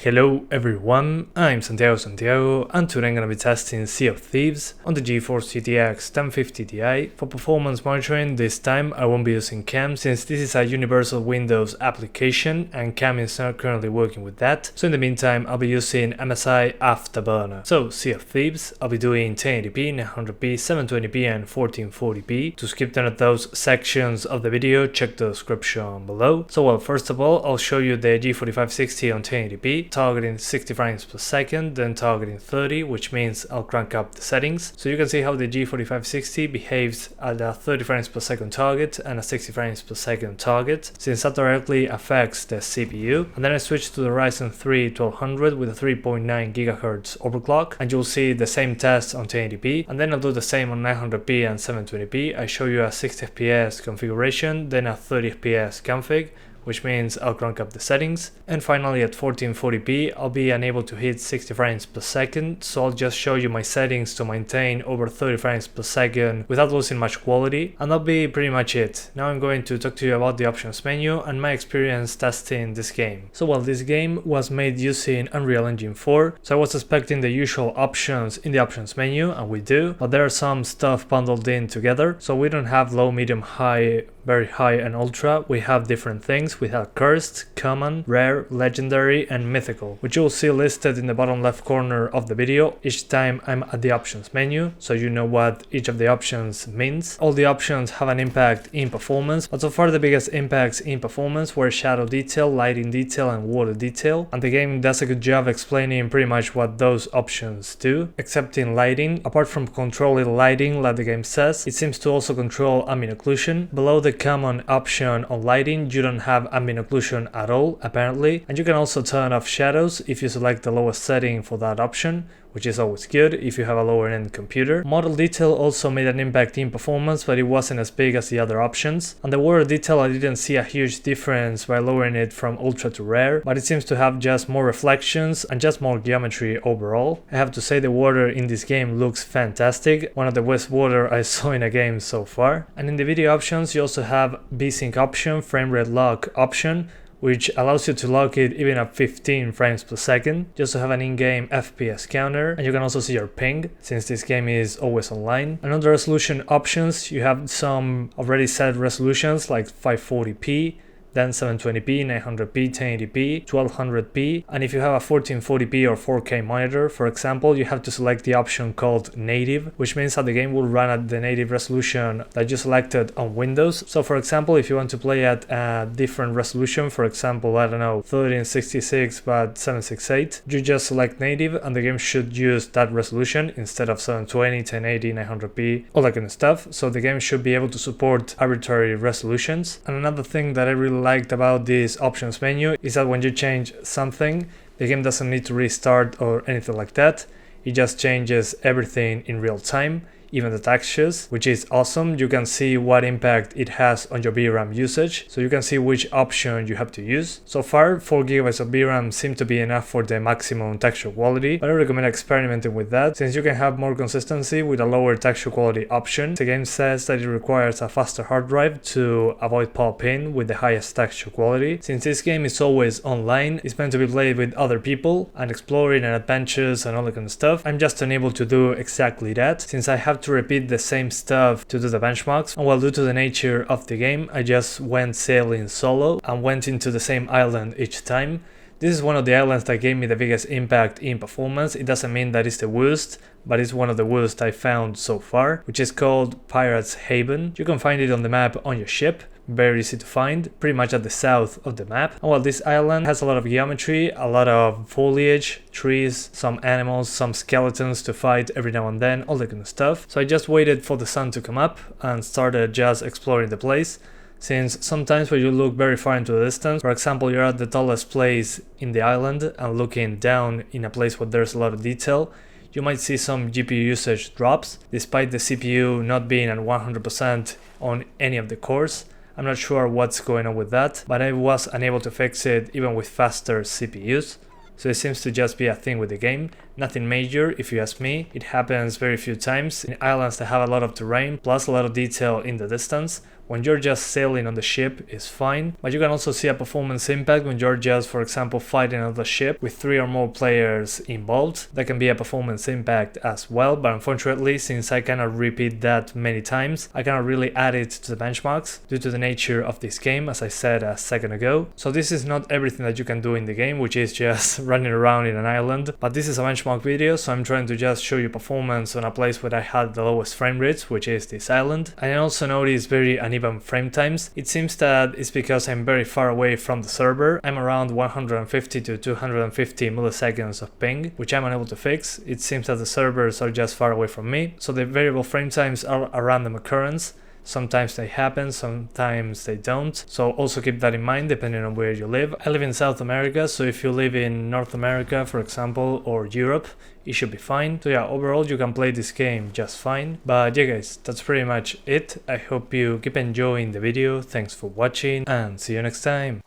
Hello everyone, I'm Santiago, and today I'm gonna be testing Sea of Thieves on the GeForce GTX 1050 Ti. For performance monitoring, this time I won't be using cam since this is a universal Windows application and cam is not currently working with that. So in the meantime, I'll be using MSI Afterburner. So Sea of Thieves, I'll be doing 1080p, 900p, 720p and 1440p. To skip none of those sections of the video, check the description below. So well, first of all, I'll show you the g4560 on 1080p. Targeting 60 frames per second, then targeting 30, which means I'll crank up the settings. So you can see how the g4560 behaves at a 30 frames per second target and a 60 frames per second target, since that directly affects the CPU. And then I switch to the Ryzen 3 1200 with a 3.9 GHz overclock, and you'll see the same test on 1080p. And then I'll do the same on 900p and 720p. I show you a 60 FPS configuration, then a 30 FPS config, which means I'll crank up the settings. And finally at 1440p, I'll be unable to hit 60 frames per second, so I'll just show you my settings to maintain over 30 frames per second without losing much quality, and that'll be pretty much it. Now I'm going to talk to you about the options menu and my experience testing this game. So while this game was made using Unreal Engine 4, so I was expecting the usual options in the options menu, and we do, but there are some stuff bundled in together, so we don't have low, medium, high, very high and ultra. We have different things. We have cursed, common, rare, legendary and mythical, which you will see listed in the bottom left corner of the video each time I'm at the options menu, so you know what each of the options means. All the options have an impact in performance, but so far the biggest impacts in performance were shadow detail, lighting detail and water detail, and the game does a good job explaining pretty much what those options do. Except in lighting, apart from controlling lighting like the game says, it seems to also control ambient occlusion. Below the common option on lighting, you don't have ambient occlusion at all apparently, and you can also turn off shadows if you select the lowest setting for that option, which is always good if you have a lower end computer. Model detail also made an impact in performance, but it wasn't as big as the other options. And the water detail, I didn't see a huge difference by lowering it from ultra to rare, but it seems to have just more reflections and just more geometry overall. I have to say the water in this game looks fantastic, one of the best water I saw in a game so far. And in the video options, you also have VSync option, frame rate lock option, which allows you to lock it even at 15 frames per second. You also have an in-game FPS counter, and you can also see your ping, since this game is always online. And under resolution options, you have some already set resolutions like 540p, then 720p, 900p, 1080p, 1200p, and if you have a 1440p or 4K monitor, for example, you have to select the option called native, which means that the game will run at the native resolution that you selected on Windows. So for example, if you want to play at a different resolution, for example, I don't know, 1366 but 768, you just select native and the game should use that resolution instead of 720, 1080, 900p, all that kind of stuff. So the game should be able to support arbitrary resolutions. And another thing that I really liked about this options menu is that when you change something, the game doesn't need to restart or anything like that. It just changes everything in real time, even the textures, which is awesome. You can see what impact it has on your VRAM usage, so you can see which option you have to use. So far, 4GB of VRAM seem to be enough for the maximum texture quality, but I recommend experimenting with that, since you can have more consistency with a lower texture quality option. The game says that it requires a faster hard drive to avoid pop-in with the highest texture quality. Since this game is always online, it's meant to be played with other people and exploring and adventures and all that kind of stuff. I'm just unable to do exactly that, since I have to repeat the same stuff to do the benchmarks, and while due to the nature of the game, I just went sailing solo and went into the same island each time. This is one of the islands that gave me the biggest impact in performance. It doesn't mean that it's the worst, but it's one of the worst I found so far, which is called Pirate's Haven. You can find it on the map on your ship. Very easy to find, pretty much at the south of the map. And while this island has a lot of geometry, a lot of foliage, trees, some animals, some skeletons to fight every now and then, all that kind of stuff. So I just waited for the sun to come up and started just exploring the place. Since sometimes when you look very far into the distance, for example, you're at the tallest place in the island and looking down in a place where there's a lot of detail, you might see some GPU usage drops, despite the CPU not being at 100% on any of the cores. I'm not sure what's going on with that, but I was unable to fix it even with faster CPUs. So it seems to just be a thing with the game. Nothing major if you ask me. It happens very few times in islands that have a lot of terrain plus a lot of detail in the distance, when you're just sailing on the ship is fine, but you can also see a performance impact when you're just, for example, fighting on the ship with 3 or more players involved. That can be a performance impact as well, but unfortunately, since I cannot repeat that many times, I cannot really add it to the benchmarks due to the nature of this game, as I said a second ago. So this is not everything that you can do in the game, which is just running around in an island, but this is a benchmark video, so I'm trying to just show you performance on a place where I had the lowest frame rates, which is this island. And I also noticed very uneven frame times. It seems that it's because I'm very far away from the server. I'm around 150 to 250 milliseconds of ping, which I'm unable to fix. It seems that the servers are just far away from me, so the variable frame times are a random occurrence. Sometimes they happen, sometimes they don't, so also keep that in mind depending on where you live. I live in South America, so if you live in North America, for example, or Europe, it should be fine. So yeah, overall you can play this game just fine. But yeah guys, that's pretty much it. I hope you keep enjoying the video, thanks for watching, and see you next time.